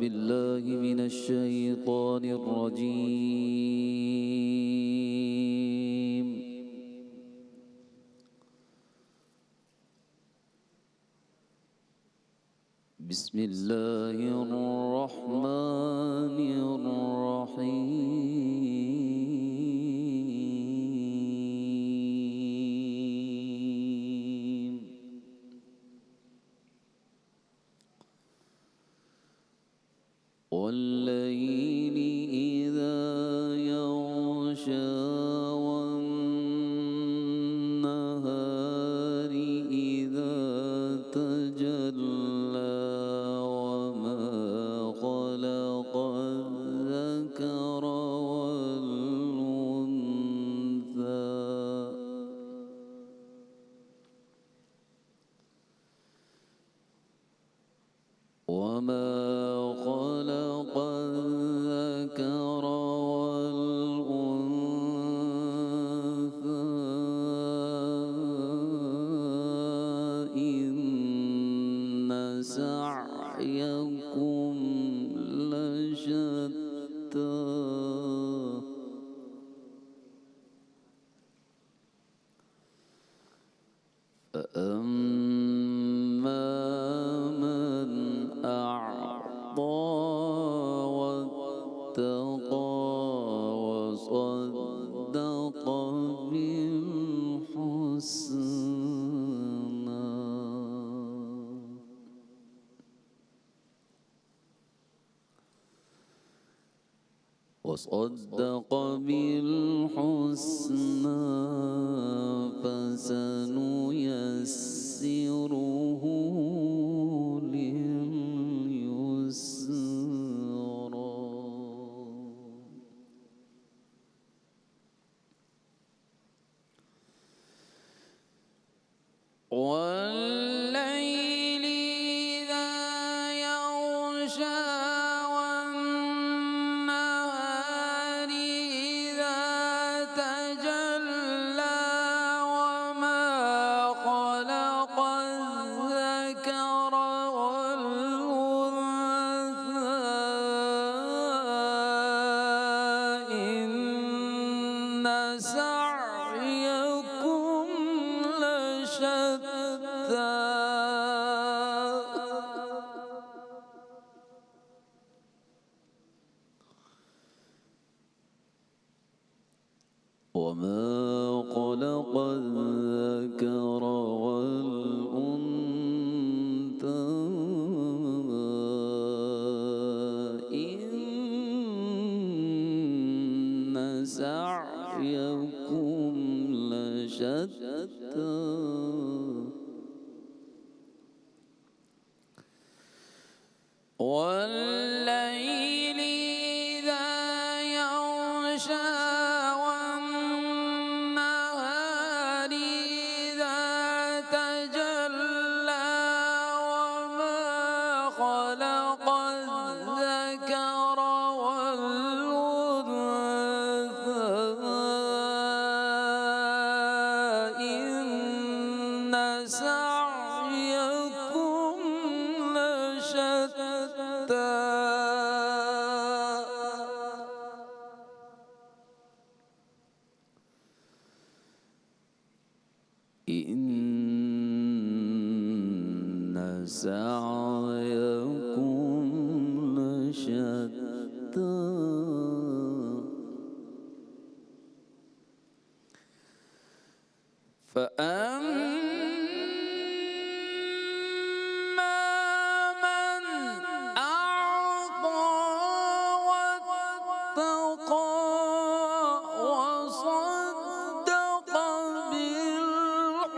بالله من الشيطان الرجيم. بسم الله الرحمن الرحيم. والليل إذا يغشى والنهار إذا تجلى وما خلق الذكر والأنثى وما خلق الذكر والأنثى إن سعيكم لشتى فأما من أعطى واتقى وصدق بالحسنى فسنيسره لليسرى والليل إذا يغشى والنهار إذا تجلى وما خلق الذكر والأنثى إن سعيكم لشتى وما خلق الذكر والأنثى إن سعيكم لشتى والليل إذا يغشى والنهار إذا تجلى وما خلق الذكر والأنثى إن سعيكم لشتى إن سعيكم لشتى فأما من أعطى واتقى وصدق بالحسنى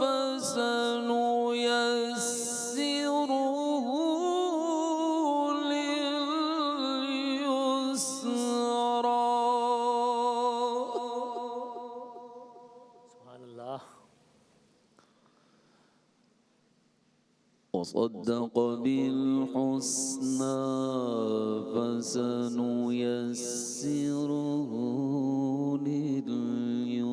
فسنيسره لليسرى. سبحان الله. وصدق بالحسنى فسنيسره لليسرى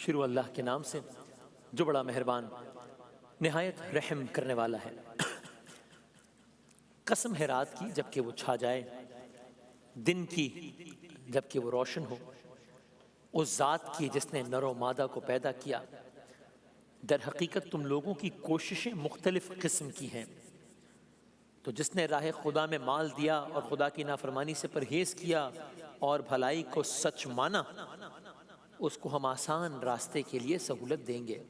شروع اللہ کے نام سے جو بڑا مہربان نہایت رحم کرنے والا ہے۔ قسم ہے رات کی جب کہ وہ چھا جائے، دن کی جب کہ وہ روشن ہو، اس ذات کی جس نے نر و مادہ کو پیدا کیا۔ در حقیقت تم لوگوں کی کوششیں مختلف قسم کی ہیں، تو جس نے راہ خدا میں مال دیا اور خدا کی نافرمانی سے پرہیز کیا اور بھلائی کو سچ مانا، اس کو ہم آسان راستے کے لیے سہولت دیں گے۔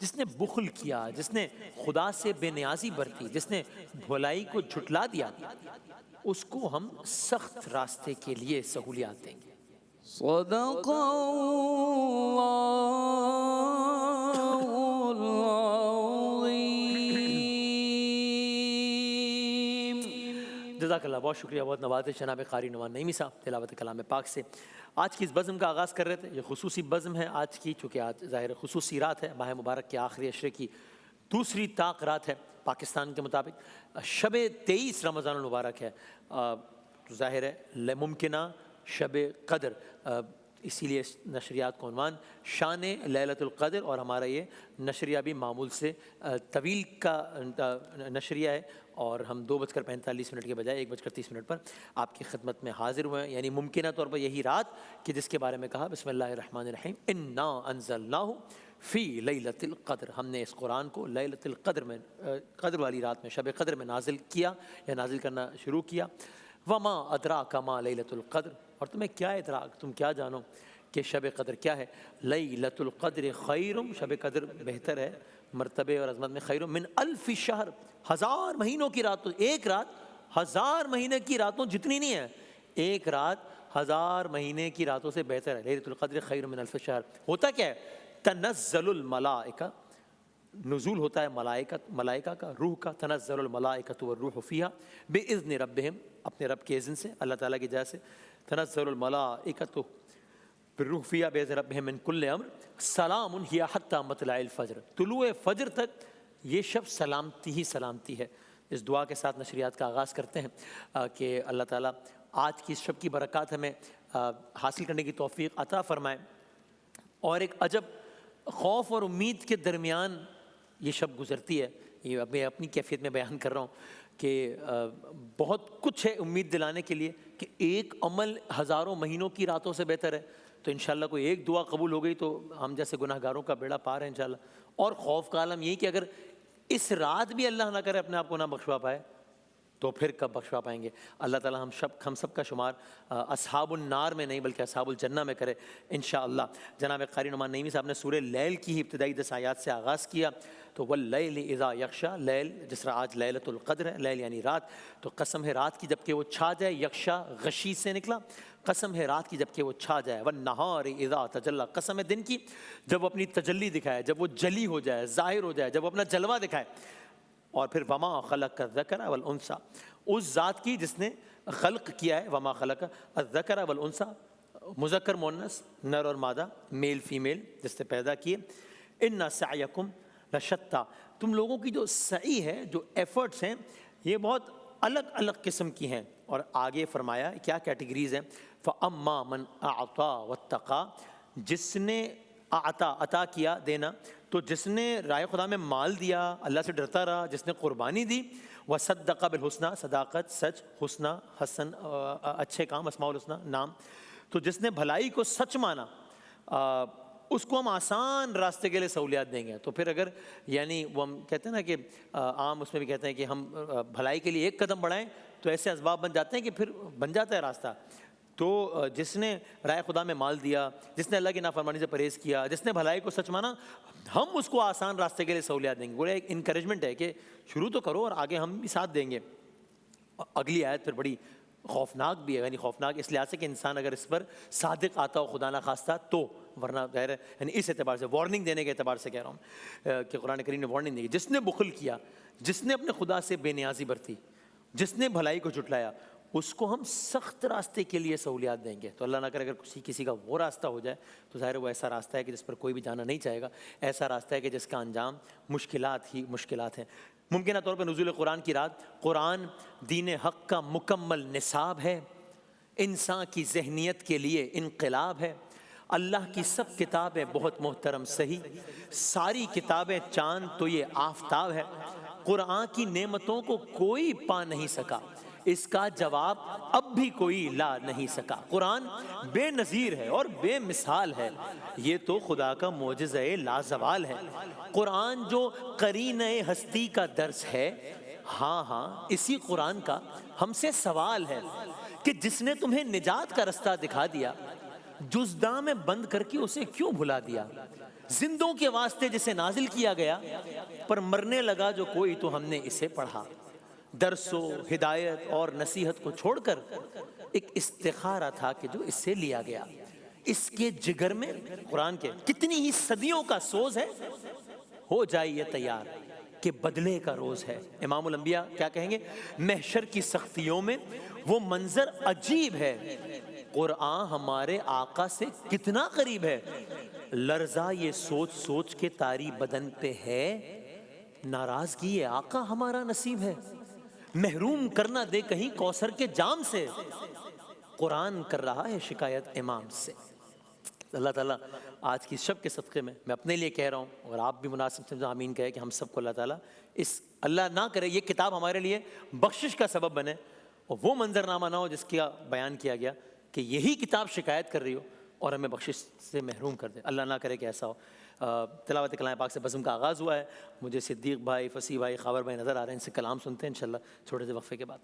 جس نے بخل کیا، جس نے خدا سے بے نیازی برتی، جس نے بھلائی کو جھٹلا دیا، اس کو ہم سخت راستے کے لیے سہولیات دیں گے۔ صدق اللہ العظیم۔ جزاک اللہ، بہت شکریہ، بہت نوازش جناب قاری نعمان نعیمی صاحب تلاوت کلام پاک سے۔ آج کی اس بزم کا آغاز کر رہے تھے، یہ خصوصی بزم ہے آج کی، چونکہ آج ظاہر خصوصی رات ہے، ماہ مبارک کے آخری عشرے کی دوسری طاق رات ہے پاکستان کے مطابق، شب 23 رمضان المبارک ہے، تو ظاہر ہے ممکنہ شب قدر، اسی لیے نشریات کا عنوان شان لیلۃ القدر، اور ہمارا یہ نشریہ بھی معمول سے طویل کا نشریہ ہے، اور ہم 2:45 کے بجائے 1:30 پر آپ کی خدمت میں حاضر ہوئے ہیں، یعنی ممکنہ طور پر یہی رات کہ جس کے بارے میں کہا بسم اللہ الرحمن الرحیم انا انزلناہ فی لیلۃ القدر، ہم نے اس قرآن کو لیلۃ القدر میں، قدر والی رات میں، شب قدر میں نازل کیا یا نازل کرنا شروع کیا۔ وما ادراک ما لیلۃ القدر، اور تمہیں کیا ادراک، تم کیا جانو کہ شب قدر کیا ہے۔ لیلۃ القدر خیر، شب قدر بہتر ہے مرتبے اور عظمت میں، خیر من الف شہر، 1000 مہینوں کی رات، ایک رات 1000 مہینے کی راتوں جتنی نہیں ہے، ایک رات 1000 مہینے کی راتوں سے بہتر ہے۔ لیلۃ القدر خیر من الف شہر، ہوتا کیا ہے؟ تنزل الملائکہ، نزول ہوتا ہے ملائکہ کا، روح کا، تنزل الملائکۃ والروح فیہا باذن ربہم، اپنے رب کے اذن سے، اللہ تعالیٰ کی جائے سے، تنزل الملائکۃ بالروح فیہا باذن ربہم من کل امر سلام ہی حتی مطلع الفجر، طلوع فجر تک یہ شب سلامتی ہی سلامتی ہے۔ اس دعا کے ساتھ نشریات کا آغاز کرتے ہیں کہ اللہ تعالیٰ آج کی اس شب کی برکات ہمیں حاصل کرنے کی توفیق عطا فرمائے، اور ایک عجب خوف اور امید کے درمیان یہ شب گزرتی ہے۔ یہ میں اپنی کیفیت میں بیان کر رہا ہوں کہ بہت کچھ ہے امید دلانے کے لیے کہ ایک عمل ہزاروں مہینوں کی راتوں سے بہتر ہے، تو انشاءاللہ کوئی ایک دعا قبول ہو گئی تو ہم جیسے گناہ گاروں کا بیڑا پار ہے انشاءاللہ۔ اور خوف کا عالم یہ کہ اگر اس رات بھی اللہ نہ کرے اپنے آپ کو نہ بخشوا پائے تو پھر کب بخشوا پائیں گے۔ اللہ تعالیٰ ہم سب کا شمار اصحاب النار میں نہیں بلکہ اصحاب الجنہ میں کرے انشاءاللہ۔ جناب قاری نعمان نعیمی صاحب نے سورہ لیل کی ہی ابتدائی 10 آیات سے آغاز کیا، تو واللیل اذا یغشا، لیل جس طرح آج لیلۃ القدر ہے، لیل یعنی رات، تو قسم ہے رات کی جب کہ وہ چھا جائے، یغشا غشی سے نکلا، قسم ہے رات کی جب کہ وہ چھا جائے، والنہار اذا تجلی، قسم ہے دن کی جب وہ اپنی تجلی دکھائے، جب وہ جلی ہو جائے، ظاہر ہو جائے، جب وہ اپنا جلوہ دکھائے۔ اور پھر وما خلق الذکر والانثی، اس ذات کی جس نے خلق کیا ہے، وما خلق الذکر والانثی، مذکر مؤنث، نر اور مادہ، میل فیمیل، جس نے پیدا کیے۔ ان سعیکم لشتی، تم لوگوں کی جو سعی ہے، جو ایفرٹس ہیں، یہ بہت الگ الگ قسم کی ہیں۔ اور آگے فرمایا کیا کیٹیگریز ہیں، فاما من اعطی واتقی، جس نے عطا کیا، دینا، تو جس نے رائے خدا میں مال دیا، اللہ سے ڈرتا رہا، جس نے قربانی دی، وصدق بالحسنی، صداقت، سچ، حسنی، حسن، اچھے کام، اسماء الحسنی نام، تو جس نے بھلائی کو سچ مانا، اس کو ہم آسان راستے کے لیے سہولیات دیں گے۔ تو پھر اگر یعنی وہ ہم کہتے ہیں نا کہ عام اس میں بھی کہتے ہیں کہ ہم بھلائی کے لیے ایک قدم بڑھائیں تو ایسے اسباب بن جاتے ہیں کہ پھر بن جاتا ہے راستہ۔ تو جس نے رائے خدا میں مال دیا، جس نے اللہ کی نافرمانی سے پرہیز کیا، جس نے بھلائی کو سچ مانا، ہم اس کو آسان راستے کے لیے سہولیات دیں گے۔ وہ ایک انکریجمنٹ ہے کہ شروع تو کرو اور آگے ہم بھی ساتھ دیں گے۔ اگلی آیت پھر بڑی خوفناک بھی ہے، یعنی خوفناک اس لحاظ سے کہ انسان اگر اس پر صادق آتا ہو خدا نہ خواستہ تو، ورنہ غیر ہے، یعنی اس اعتبار سے وارننگ دینے کے اعتبار سے کہہ رہا ہوں کہ قرآن کریم نے وارننگ دی، جس نے بخل کیا، جس نے اپنے خدا سے بے نیازی برتی، جس نے بھلائی کو جھٹلایا، اس کو ہم سخت راستے کے لیے سہولیات دیں گے۔ تو اللہ نہ کرے اگر کسی کا وہ راستہ ہو جائے تو ظاہر وہ ایسا راستہ ہے کہ جس پر کوئی بھی جانا نہیں چاہے گا، ایسا راستہ ہے کہ جس کا انجام مشکلات ہی مشکلات ہیں۔ ممکنہ طور پر نزول قرآن کی رات، قرآن دین حق کا مکمل نصاب ہے، انسان کی ذہنیت کے لیے انقلاب ہے، اللہ کی سب کتابیں بہت محترم صحیح، ساری کتابیں چاند تو یہ آفتاب ہے، قرآن کی نعمتوں کو کوئی پا نہیں سکا، اس کا جواب اب بھی کوئی لا نہیں سکا۔ قرآن بے نظیر ہے اور بے مثال ہے، یہ تو خدا کا معجزہ لازوال ہے۔ قرآن جو قرینہ ہستی کا درس ہے، ہاں ہاں اسی قرآن کا ہم سے سوال ہے کہ جس نے تمہیں نجات کا رستہ دکھا دیا، جزداں میں بند کر کے اسے کیوں بھلا دیا؟ زندوں کے واسطے جسے نازل کیا گیا، پر مرنے لگا جو کوئی تو ہم نے اسے پڑھا۔ درس و ہدایت اور نصیحت کو چھوڑ کر ایک استخارہ تھا کہ جو اس سے لیا گیا۔ اس کے جگر میں قرآن کے کتنی ہی صدیوں کا سوز ہے، ہو جائیے تیار کہ بدلے کا روز ہے۔ امام الانبیاء کیا کہیں گے؟ محشر کی سختیوں میں وہ منظر عجیب ہے، قرآن ہمارے آقا سے کتنا قریب ہے، لرزہ یہ سوچ سوچ کے طاری بدن پہ ہے، ناراضگی یہ آقا ہمارا نصیب ہے، محروم کرنا دے کہیں کوثر کے جام سے، قرآن کر رہا ہے شکایت امام سے۔ اللہ تعالیٰ آج کی شب کے صدقے میں اپنے لیے کہہ رہا ہوں، اور آپ بھی مناسب سمجھو آمین کہے کہ ہم سب کو اللہ تعالیٰ اس اللہ نہ کرے یہ کتاب ہمارے لیے بخشش کا سبب بنے، اور وہ منظرنامہ نہ ہو جس کا بیان کیا گیا کہ یہی کتاب شکایت کر رہی ہو اور ہمیں بخشش سے محروم کر دے۔ اللہ نہ کرے کہ ایسا ہو۔ تلاوت کلام پاک سے بزم کا آغاز ہوا ہے۔ مجھے صدیق بھائی، فصیح بھائی، خاور بھائی نظر آ رہے ہیں، ان سے کلام سنتے ہیں انشاءاللہ چھوٹے سے وقفے کے بعد۔